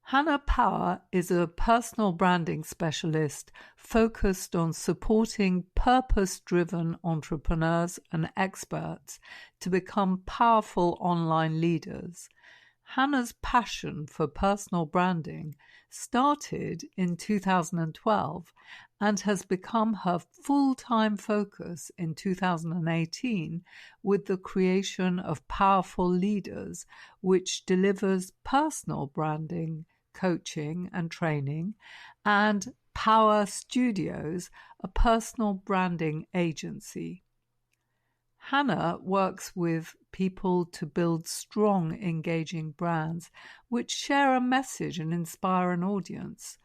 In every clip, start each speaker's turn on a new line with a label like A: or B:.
A: Hannah Power is a personal branding specialist focused on supporting purpose-driven entrepreneurs and experts to become powerful online leaders. Hannah's passion for personal branding started in 2012 and has become her full-time focus in 2018 with the creation of Powerful Leaders, which delivers personal branding, coaching and training, and Power Studios, a personal branding agency. Hannah works with people to build strong, engaging brands which share a message and inspire an audience.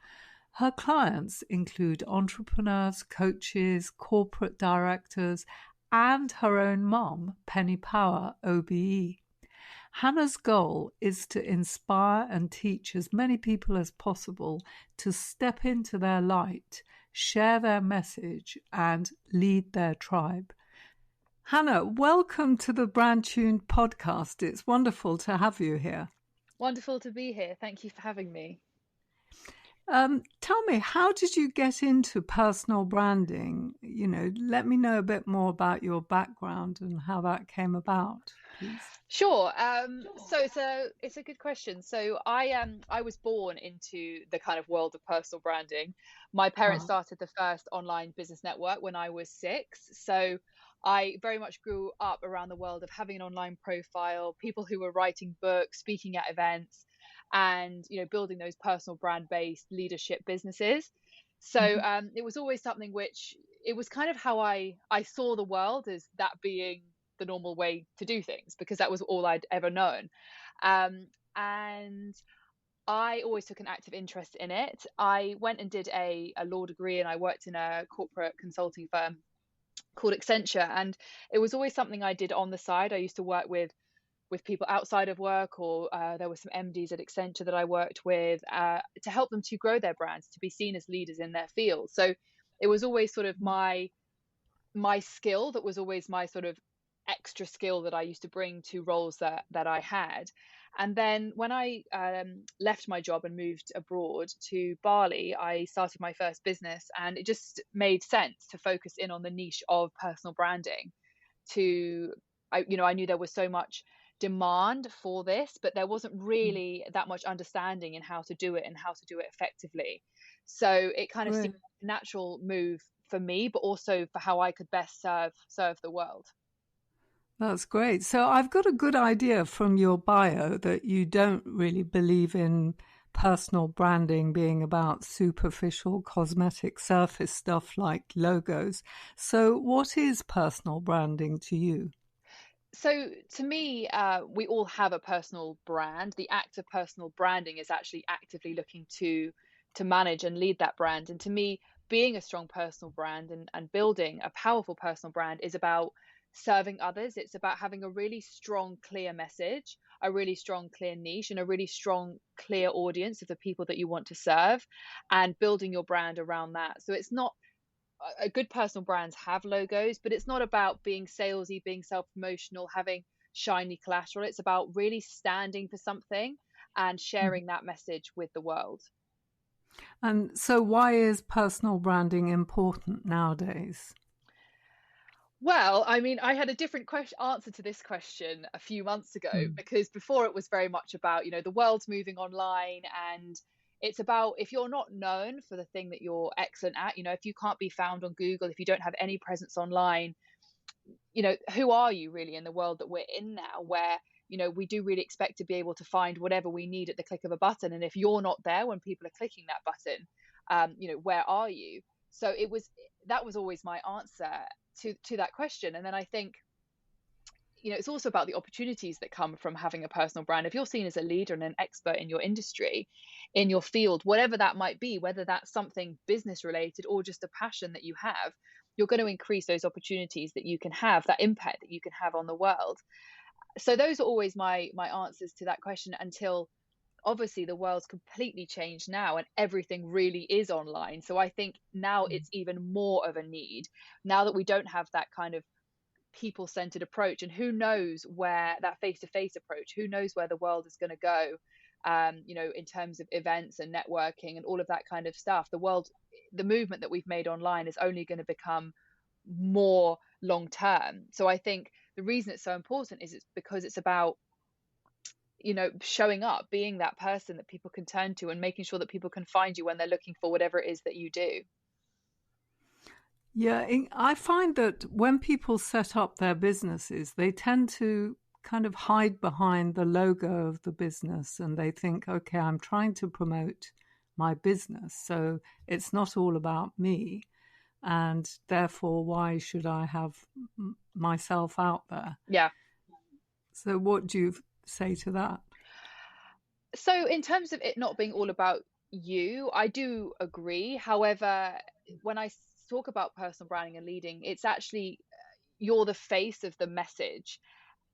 A: Her clients include entrepreneurs, coaches, corporate directors, and her own mom, Penny Power, OBE. Hannah's goal is to inspire and teach as many people as possible to step into their light, share their message, and lead their tribe. Hannah, welcome to the brandtuned podcast. It's wonderful to have you here.
B: Wonderful to be here. Thank you for having me.
A: Tell me, how did you get into personal branding? Let me know a bit more about your background and how that came about, please.
B: Sure. So it's a good question. So I was born into the kind of world of personal branding. My parents started the first online business network when I was 6. So I very much grew up around the world of having an online profile, people who were writing books, speaking at events, and building those personal brand-based leadership businesses. So it was always something which it was kind of how I saw the world, as that being the normal way to do things, because that was all I'd ever known. And I always took an active interest in it. I went and did a law degree, and I worked in a corporate consulting firm called Accenture, and it was always something I did on the side. I used to work with people outside of work, or there were some MDs at Accenture that I worked with to help them to grow their brands, to be seen as leaders in their field. So it was always sort of my skill that was always my sort of extra skill that I used to bring to roles that I had. And then when I left my job and moved abroad to Bali, I started my first business, and it just made sense to focus in on the niche of personal branding. I knew there was so much demand for this, but there wasn't really that much understanding in how to do it and how to do it effectively. So it kind of seemed like a natural move for me, but also for how I could best serve the world.
A: That's great. So I've got a good idea from your bio that you don't really believe in personal branding being about superficial cosmetic surface stuff like logos. So what is personal branding to you?
B: So to me, we all have a personal brand. The act of personal branding is actually actively looking to manage and lead that brand. And to me, being a strong personal brand and building a powerful personal brand is about serving others. It's about having a really strong, clear message, a really strong, clear niche, and a really strong, clear audience of the people that you want to serve, and building your brand around that. So it's not a good personal brands have logos, but it's not about being salesy, being self-promotional, having shiny collateral. It's about really standing for something and sharing that message with the world.
A: And so why is personal branding important nowadays?
B: Well, I mean, I had a different answer to this question a few months ago, because before it was very much about, the world's moving online, and it's about, if you're not known for the thing that you're excellent at, if you can't be found on Google, if you don't have any presence online, who are you really in the world that we're in now, where, we do really expect to be able to find whatever we need at the click of a button. And if you're not there when people are clicking that button, where are you? So that was always my answer to that question. And then I think, it's also about the opportunities that come from having a personal brand. If you're seen as a leader and an expert in your industry, in your field, whatever that might be, whether that's something business related or just a passion that you have, you're going to increase those opportunities that you can have, that impact that you can have on the world. So those are always my answers to that question, until obviously the world's completely changed now and everything really is online. So I think now it's even more of a need, now that we don't have that kind of people-centered approach, and who knows where that face-to-face approach, who knows where the world is going to go in terms of events and networking and all of that kind of stuff. The movement that we've made online is only going to become more long term. So I think the reason it's so important is it's because it's about showing up, being that person that people can turn to, and making sure that people can find you when they're looking for whatever it is that you do.
A: Yeah, I find that when people set up their businesses, they tend to kind of hide behind the logo of the business, and they think, okay, I'm trying to promote my business, so it's not all about me, and therefore why should I have myself out there?
B: Yeah.
A: So what do you say to that?
B: So in terms of it not being all about you, I do agree. However, when I talk about personal branding and leading, it's actually you're the face of the message.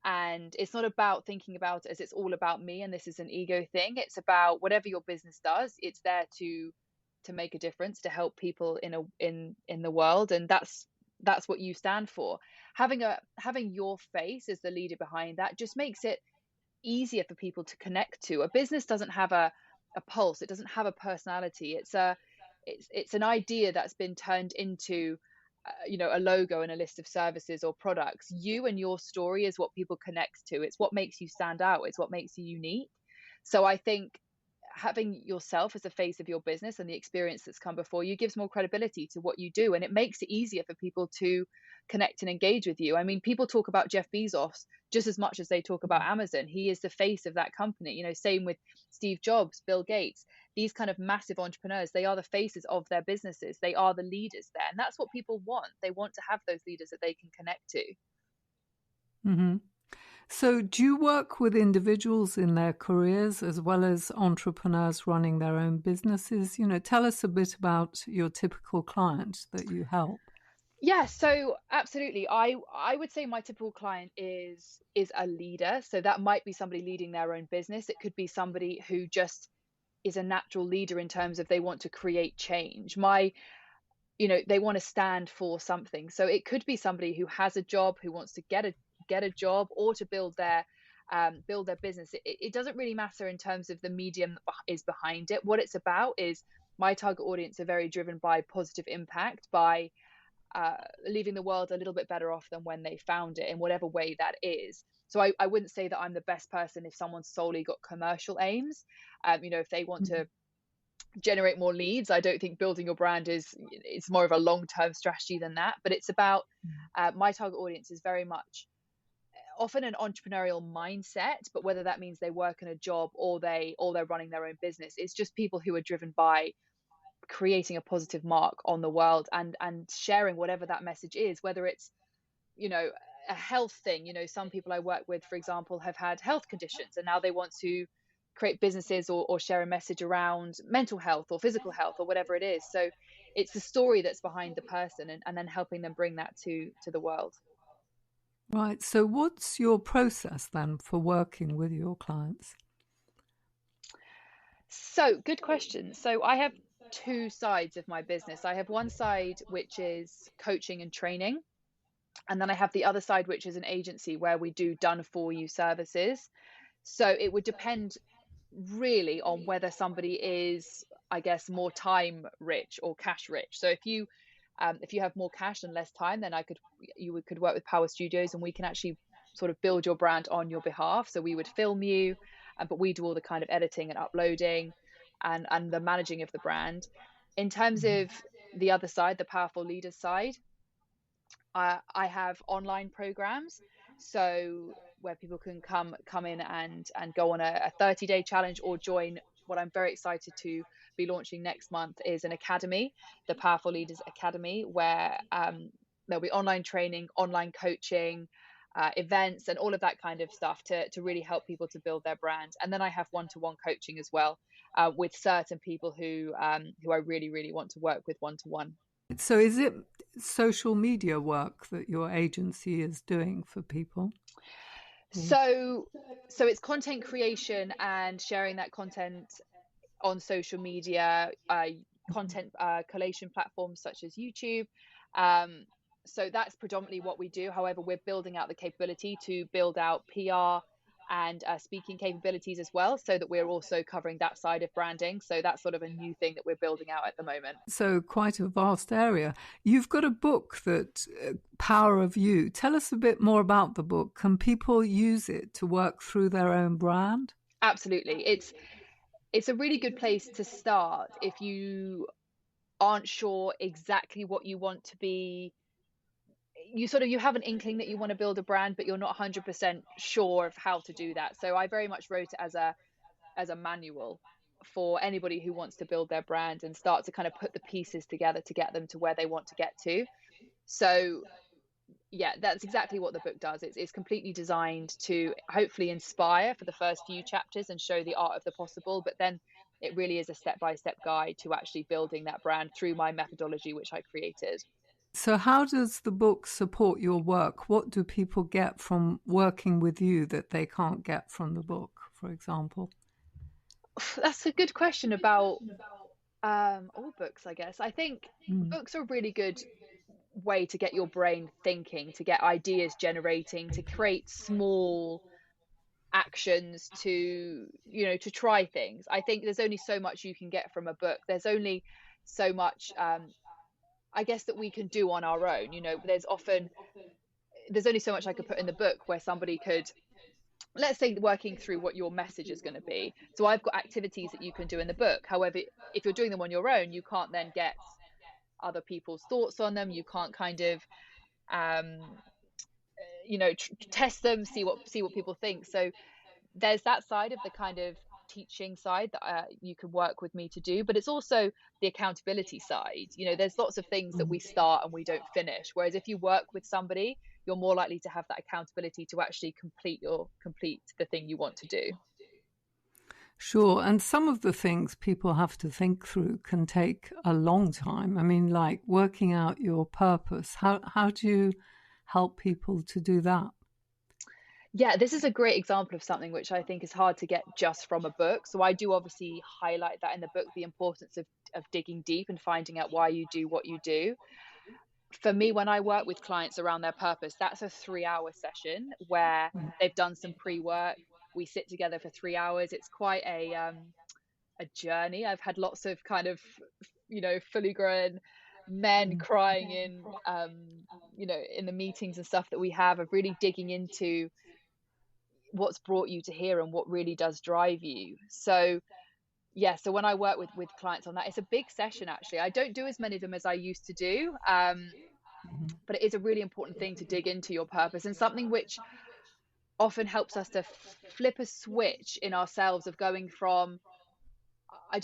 B: And it's not about thinking about it as it's all about me and this is an ego thing. It's about whatever your business does, it's there to make a difference, to help people in the world, and that's what you stand for. Having your face as the leader behind that just makes it easier for people to connect to. A business doesn't have a pulse, it doesn't have a personality. It's an idea that's been turned into a logo and a list of services or products. You and your story is what people connect to. It's what makes you stand out. It's what makes you unique. So I think having yourself as the face of your business and the experience that's come before you gives more credibility to what you do, and it makes it easier for people to connect and engage with you. I mean, people talk about Jeff Bezos just as much as they talk about Amazon. He is the face of that company. Same with Steve Jobs, Bill Gates. These kind of massive entrepreneurs, they are the faces of their businesses. They are the leaders there, and that's what people want. They want to have those leaders that they can connect to.
A: Mm-hmm. So do you work with individuals in their careers as well as entrepreneurs running their own businesses? Tell us a bit about your typical client that you help.
B: Yeah, so absolutely. I would say my typical client is a leader. So that might be somebody leading their own business. It could be somebody who just is a natural leader in terms of they want to create change. They want to stand for something. So it could be somebody who has a job, who wants to get a job, or to build their business. It doesn't really matter in terms of the medium that is behind it. What it's about is my target audience are very driven by positive impact, by leaving the world a little bit better off than when they found it, in whatever way that is. So I wouldn't say that I'm the best person if someone's solely got commercial aims. If they want to generate more leads, I don't think building your brand it's more of a long-term strategy than that. But it's about my target audience is very much often an entrepreneurial mindset, but whether that means they work in a job or they're running their own business, it's just people who are driven by creating a positive mark on the world and sharing whatever that message is, whether it's a health thing. Some people I work with, for example, have had health conditions and now they want to create businesses or share a message around mental health or physical health or whatever it is. So it's the story that's behind the person, and then helping them bring that to the world.
A: Right. So what's your process then for working with your clients?
B: So good question. So I have two sides of my business. I have one side which is coaching and training, and then I have the other side which is an agency where we do done for you services. So it would depend really on whether somebody is, I guess, more time rich or cash rich. So if you have more cash and less time, then you could work with Power Studios, and we can actually sort of build your brand on your behalf. So we would film you, but we do all the kind of editing and uploading and the managing of the brand. In terms of the other side, the powerful leaders side, I have online programs, so where people can come in and go on a 30-day challenge, or join what I'm very excited to be launching next month is an academy, the Powerful Leaders Academy, where there'll be online training, online coaching, events, and all of that kind of stuff to really help people to build their brand. And then I have one-to-one coaching as well, with certain people who I really, really want to work with one-to-one.
A: So is it social media work that your agency is doing for people?
B: So it's content creation and sharing that content on social media, content collation platforms such as YouTube. So that's predominantly what we do. However, we're building out the capability to build out PR and speaking capabilities as well, so that we're also covering that side of branding. So that's sort of a new thing that we're building out at the moment.
A: So quite a vast area. You've got a book that Power of You. Tell us a bit more about the book. Can people use it to work through their own brand?
B: Absolutely. It's a really good place to start if you aren't sure exactly what you want to be. You have an inkling that you want to build a brand, but you're not 100% sure of how to do that. So I very much wrote it as a manual for anybody who wants to build their brand and start to kind of put the pieces together to get them to where they want to get to. So yeah, that's exactly what the book does. It's completely designed to hopefully inspire for the first few chapters and show the art of the possible, but then it really is a step-by-step guide to actually building that brand through my methodology, which I created.
A: So, how does the book support your work? What do people get from working with you that they can't get from the book, for example?
B: That's a good question about all books, I guess. I think
A: Mm.
B: books are a really good way to get your brain thinking, to get ideas generating, to create small actions, to try things. I think there's only so much you can get from a book. There's only so much, I guess, that we can do on our own. There's only so much I could put in the book where somebody could, let's say, working through what your message is going to be. So I've got activities that you can do in the book. However, if you're doing them on your own, you can't then get other people's thoughts on them. You can't kind of um test them, see what people think. So there's that side of the kind of teaching side that you can work with me to do, but it's also the accountability side. There's lots of things that we start and we don't finish, whereas if you work with somebody, you're more likely to have that accountability to actually complete the thing you want to do.
A: Sure. And some of the things people have to think through can take a long time. I mean, like working out your purpose. How do you help people to do that?
B: Yeah, this is a great example of something which I think is hard to get just from a book. So I do obviously highlight that in the book, the importance of digging deep and finding out why you do what you do. For me, when I work with clients around their purpose, that's a 3-hour session where they've done some pre-work. We sit together for 3 hours. It's quite a journey. I've had lots of kind of, fully grown men crying in the meetings and stuff that we have, of really digging into what's brought you to here and what really does drive you. So yeah, so when I work with clients on that, it's a big session. Actually, I don't do as many of them as I used to do, but it is a really important thing to dig into your purpose, and something which often helps us to flip a switch in ourselves of going from, I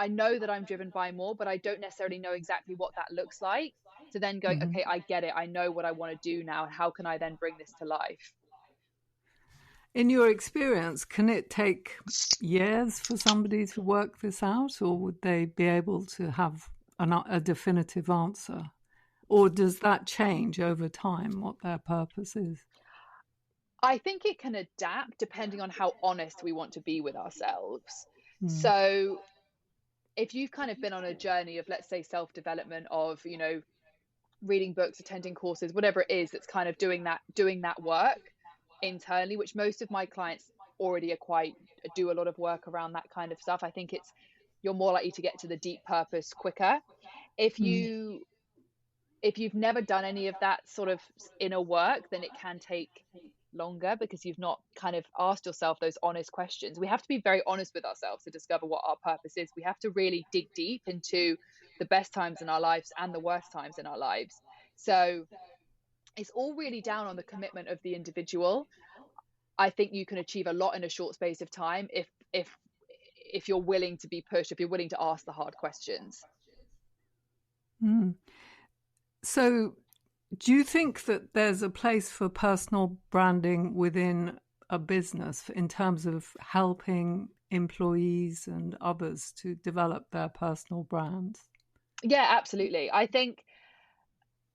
B: know that I'm driven by more, but I don't necessarily know exactly what that looks like, to then going,
A: Mhm.
B: okay, I get it, I know what I want to do now, and how can I then bring this to life.
A: In your experience, can it take years for somebody to work this out, or would they be able to have a definitive answer? Or does that change over time, what their purpose is?
B: I think it can adapt depending on how honest we want to be with ourselves.
A: Mm.
B: So if you've kind of been on a journey of, let's say, self-development, of reading books, attending courses, whatever it is that's kind of doing that work internally, which most of my clients already are quite do a lot of work around that kind of stuff. I think you're more likely to get to the deep purpose quicker. If
A: Mm.
B: you if you've never done any of that sort of inner work, then it can take longer because you've not kind of asked yourself those honest questions. We have to be very honest with ourselves to discover what our purpose is. We have to really dig deep into the best times in our lives and the worst times in our lives. So it's all really down on the commitment of the individual. I think you can achieve a lot in a short space of time if you're willing to be pushed, if you're willing to ask the hard questions.
A: Mm. So, do you think that there's a place for personal branding within a business in terms of helping employees and others to develop their personal brands?
B: Yeah, absolutely. I think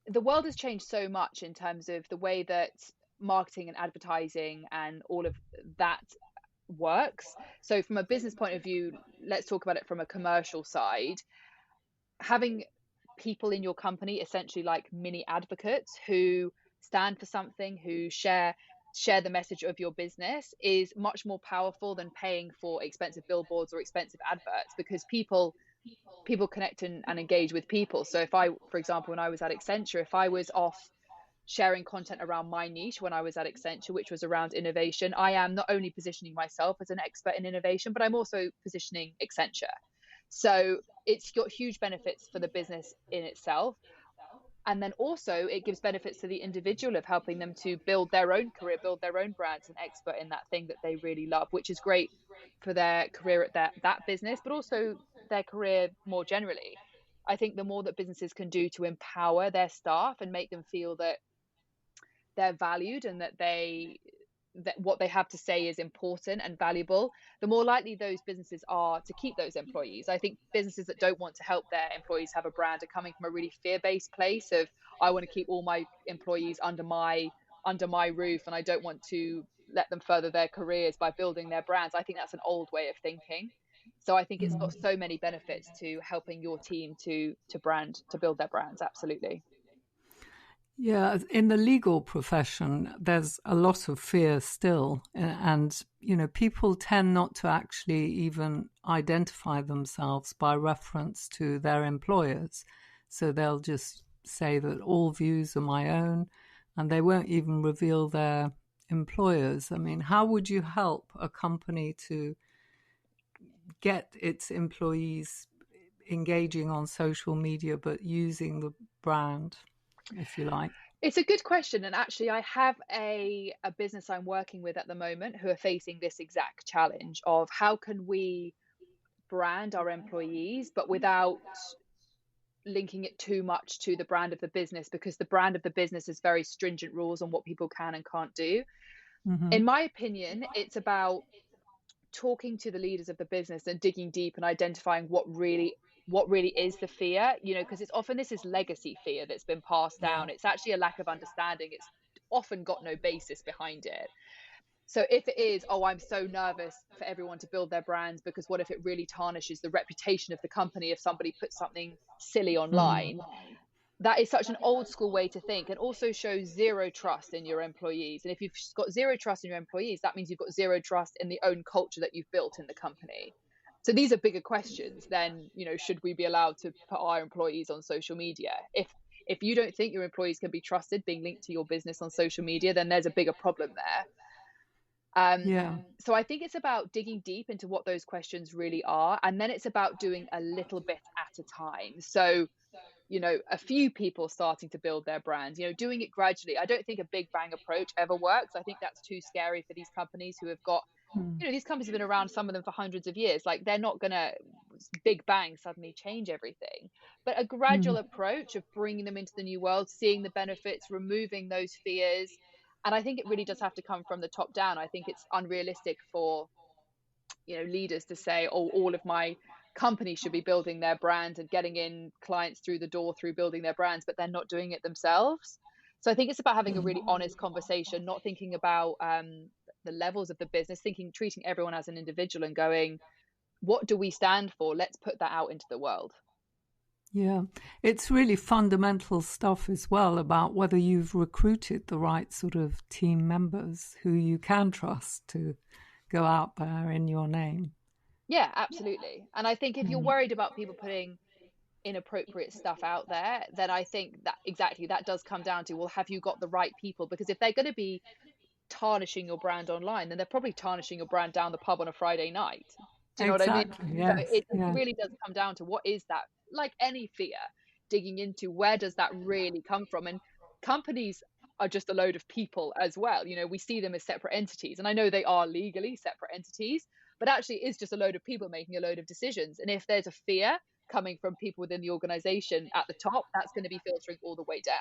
B: the world has changed so much in terms of the way that marketing and advertising and all of that works. So, from a business point of view, let's talk about it from a commercial side. Having people in your company essentially like mini advocates who stand for something, who share share the message of your business is much more powerful than paying for expensive billboards or expensive adverts, because people connect and engage with people. So if I, for example, when I was at Accenture, if I was off sharing content around my niche when I was at Accenture, which was around innovation, I am not only positioning myself as an expert in innovation, but I'm also positioning Accenture. So it's got huge benefits for the business in itself. And then also it gives benefits to the individual of helping them to build their own career, build their own brand as an expert in that thing that they really love, which is great for their career at that business, but also their career more generally. I think the more that businesses can do to empower their staff and make them feel that they're valued and that what they have to say is important and valuable, the more likely those businesses are to keep those employees. I think businesses that don't want to help their employees have a brand are coming from a really fear-based place of, I want to keep all my employees under my roof, and I don't want to let them further their careers by building their brands. I think that's an old way of thinking. So I think it's got so many benefits to helping your team to build their brands. Absolutely.
A: Yeah, in the legal profession, there's a lot of fear still. And, people tend not to actually even identify themselves by reference to their employers. So they'll just say that all views are my own, and they won't even reveal their employers. I mean, how would you help a company to get its employees engaging on social media, but using the brand, if you like?
B: It's a good question. And actually, I have a business I'm working with at the moment who are facing this exact challenge of, how can we brand our employees, but without linking it too much to the brand of the business, because the brand of the business has very stringent rules on what people can and can't do.
A: Mm-hmm.
B: In my opinion, it's about talking to the leaders of the business and digging deep and identifying what really is the fear, because it's often this is legacy fear that's been passed
A: Yeah.
B: down. It's actually a lack of understanding. It's often got no basis behind it. So if it is, oh, I'm so nervous for everyone to build their brands, because what if it really tarnishes the reputation of the company if somebody puts something silly
A: Mm.
B: online? That is such an old school way to think, and also shows zero trust in your employees. And if you've got zero trust in your employees, that means you've got zero trust in the own culture that you've built in the company. So these are bigger questions than, should we be allowed to put our employees on social media? If you don't think your employees can be trusted being linked to your business on social media, then there's a bigger problem there.
A: Yeah.
B: So I think it's about digging deep into what those questions really are, and then it's about doing a little bit at a time. So a few people starting to build their brands, doing it gradually. I don't think a big bang approach ever works. I think that's too scary for these companies who have got,
A: Mm.
B: these companies have been around, some of them for hundreds of years. Like, they're not going to big bang suddenly change everything, but a gradual
A: Mm.
B: approach of bringing them into the new world, seeing the benefits, removing those fears. And I think it really does have to come from the top down. I think it's unrealistic for leaders to say, oh, all of my companies should be building their brand and getting in clients through the door through building their brands, but they're not doing it themselves. So I think it's about having a really honest conversation, not thinking about the levels of the business, treating everyone as an individual and going, what do we stand for? Let's put that out into the world.
A: Yeah, it's really fundamental stuff as well about whether you've recruited the right sort of team members who you can trust to go out there in your name.
B: Yeah, absolutely. And I think if you're
A: Mm.
B: worried about people putting inappropriate stuff out there, then I think that exactly that does come down to, well, have you got the right people? Because if they're going to be tarnishing your brand online, then they're probably tarnishing your brand down the pub on a Friday night. Do you know what I mean?
A: Exactly.
B: So
A: Yes.
B: it
A: Yeah.
B: really does come down to, what is that, like any fear, digging into where does that really come from? And companies are just a load of people as well. We see them as separate entities, and I know they are legally separate entities, but actually it's just a load of people making a load of decisions. And if there's a fear coming from people within the organization at the top, that's going to be filtering all the way down.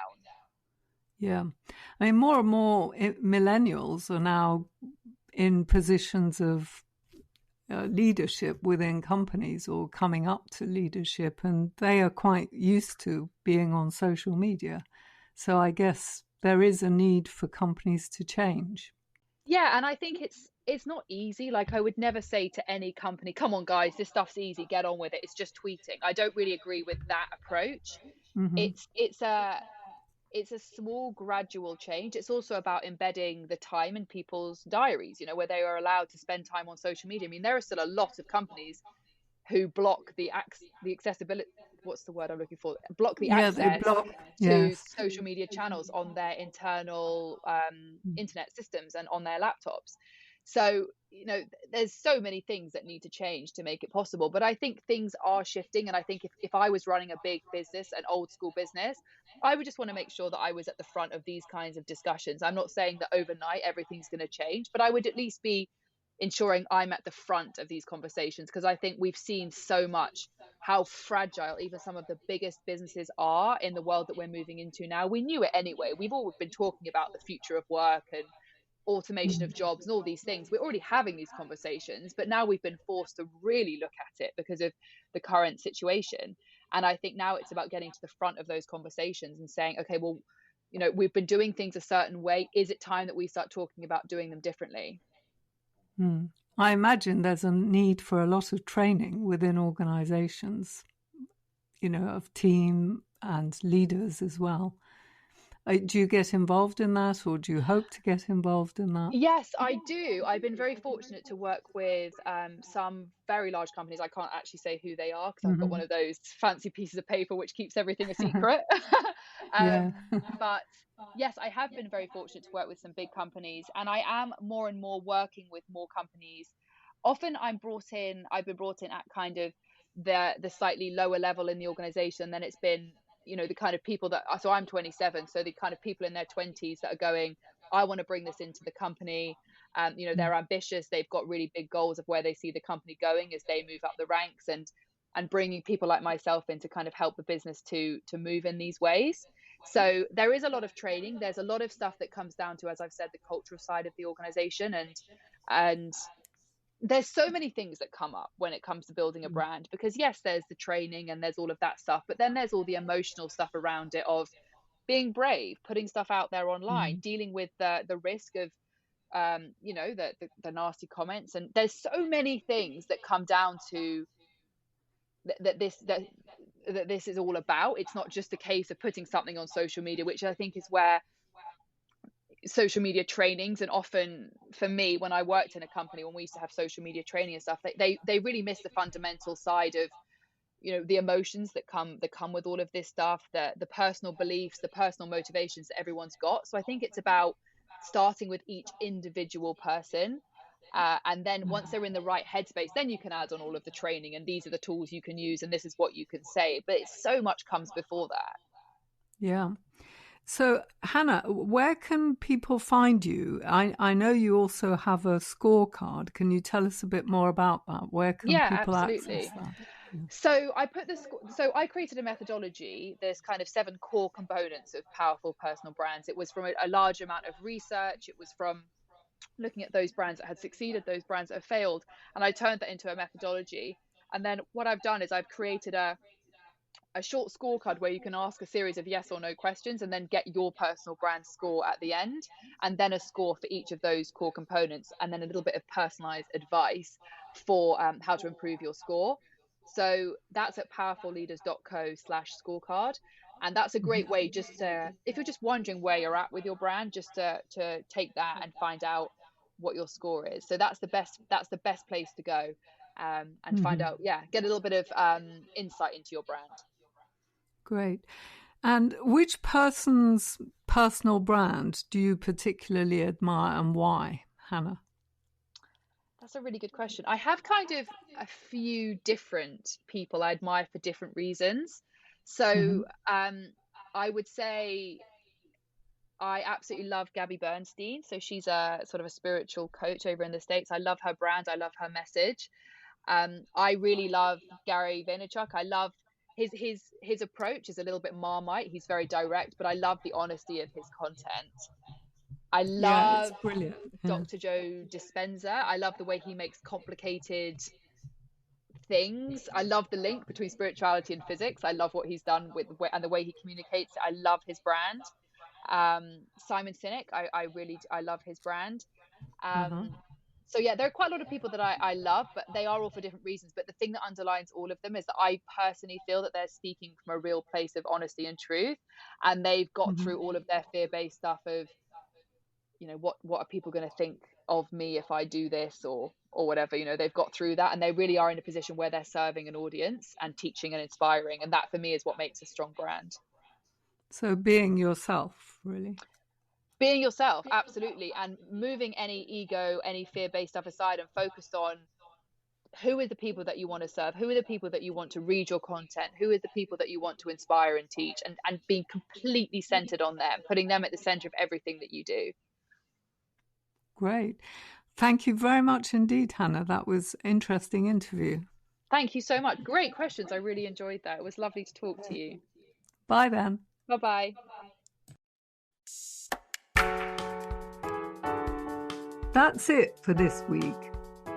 A: Yeah. I mean, more and more millennials are now in positions of leadership within companies or coming up to leadership, and they are quite used to being on social media. So I guess there is a need for companies to change.
B: Yeah, and I think it's not easy. Like, I would never say to any company, come on guys, this stuff's easy, get on with it, it's just tweeting. I don't really agree with that approach.
A: Mm-hmm.
B: It's a it's a small gradual change. It's also about embedding the time in people's diaries, where they are allowed to spend time on social media. I mean, there are still a lot of companies who block the accessibility, what's the word I'm looking for, block the
A: Yeah, they
B: access
A: block.
B: to
A: Yes.
B: social media channels on their internal internet systems and on their laptops. So there's so many things that need to change to make it possible, but I think things are shifting. And I think if I was running a big business, an old school business, I would just want to make sure that I was at the front of these kinds of discussions. I'm not saying that overnight everything's going to change, but I would at least be ensuring I'm at the front of these conversations, because I think we've seen so much how fragile even some of the biggest businesses are in the world that we're moving into now. We knew it anyway. We've all been talking about the future of work and automation of jobs and all these things. We're already having these conversations, but now we've been forced to really look at it because of the current situation. And I think now it's about getting to the front of those conversations and saying, okay, well, we've been doing things a certain way. Is it time that we start talking about doing them differently?
A: I imagine there's a need for a lot of training within organizations, of team and leaders as well. Do you get involved in that, or do you hope to get involved in that?
B: Yes, I do. I've been very fortunate to work with some very large companies. I can't actually say who they are because I've got one of those fancy pieces of paper which keeps everything a secret.
A: Yeah.
B: But yes, I have been very fortunate to work with some big companies, and I am more and more working with more companies. Often I've been brought in at kind of the slightly lower level in the organization. Then it's been, the kind of people so I'm 27, so the kind of people in their 20s that are going, I want to bring this into the company. They're ambitious. They've got really big goals of where they see the company going as they move up the ranks, and bringing people like myself in to kind of help the business to move in these ways. So there is a lot of training. There's a lot of stuff that comes down to, as I've said, the cultural side of the organization, and there's so many things that come up when it comes to building a brand, because yes, there's the training and there's all of that stuff, but then there's all the emotional stuff around it of being brave, putting stuff out there online, dealing with the risk of the nasty comments. And there's so many things that come down to that this is all about. It's not just a case of putting something on social media, which I think is where social media trainings, and often for me when I worked in a company, when we used to have social media training and stuff, they really miss the fundamental side of the emotions that come with all of this stuff, the personal beliefs, the personal motivations that everyone's got. So I think it's about starting with each individual person, and then once they're in the right headspace, then you can add on all of the training, and these are the tools you can use, and this is what you can say. But it's so much comes before that.
A: Yeah. So, Hannah, where can people find you? I know you also have a scorecard. Can you tell us a bit more about that? Where can
B: Yeah,
A: people
B: absolutely.
A: access that?
B: So I created a methodology. There's kind of 7 core components of powerful personal brands. It was from a large amount of research. It was from looking at those brands that had succeeded, those brands that have failed, and I turned that into a methodology. And then what I've done is I've created a short scorecard where you can ask a series of yes or no questions and then get your personal brand score at the end, and then a score for each of those core components, and then a little bit of personalized advice for how to improve your score. So that's at powerfulleaders.co/scorecard. And that's a great way, just to, if you're just wondering where you're at with your brand, just to take that and find out what your score is. So that's the best place to go, and find out, get a little bit of insight into your brand.
A: Great. And which person's personal brand do you particularly admire, and why, Hannah?
B: That's a really good question. I have kind of a few different people I admire for different reasons. So I would say I absolutely love Gabby Bernstein. So she's a sort of a spiritual coach over in the States. I love her brand. I love her message. I really love Gary Vaynerchuk. I love his approach is a little bit Marmite. He's very direct, but I love the honesty of his content. I love
A: it's brilliant.
B: Dr. Joe Dispenza. I love the way he makes complicated things. I love the link between spirituality and physics. I love what he's done and the way he communicates. I love his brand. Simon Sinek, I love his brand. So yeah, there are quite a lot of people that I love, but they are all for different reasons. But the thing that underlines all of them is that I personally feel that they're speaking from a real place of honesty and truth, and they've got
A: Mhm.
B: through all of their fear-based stuff of, what are people going to think of me if I do this or whatever. They've got through that, and they really are in a position where they're serving an audience and teaching and inspiring, and that for me is what makes a strong brand.
A: So being yourself, really.
B: Being yourself, absolutely, and moving any ego, any fear-based stuff aside, and focused on who are the people that you want to serve, who are the people that you want to read your content, who are the people that you want to inspire and teach, and being completely centered on them, putting them at the center of everything that you do.
A: Great. Thank you very much indeed, Hannah. That was an interesting interview.
B: Thank you so much. Great questions. I really enjoyed that. It was lovely to talk to you.
A: Bye then.
B: Bye-bye.
A: That's it for this week.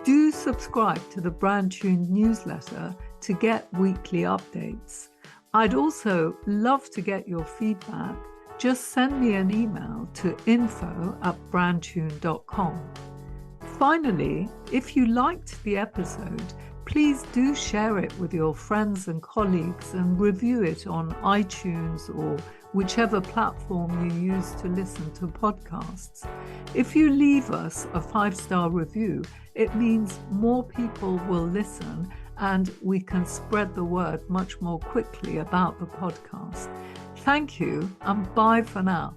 A: Do subscribe to the brandtuned newsletter to get weekly updates. I'd also love to get your feedback. Just send me an email to info@brandtuned.com. Finally, if you liked the episode, please do share it with your friends and colleagues and review it on iTunes or whichever platform you use to listen to podcasts. If you leave us a 5-star review, it means more people will listen and we can spread the word much more quickly about the podcast. Thank you and bye for now.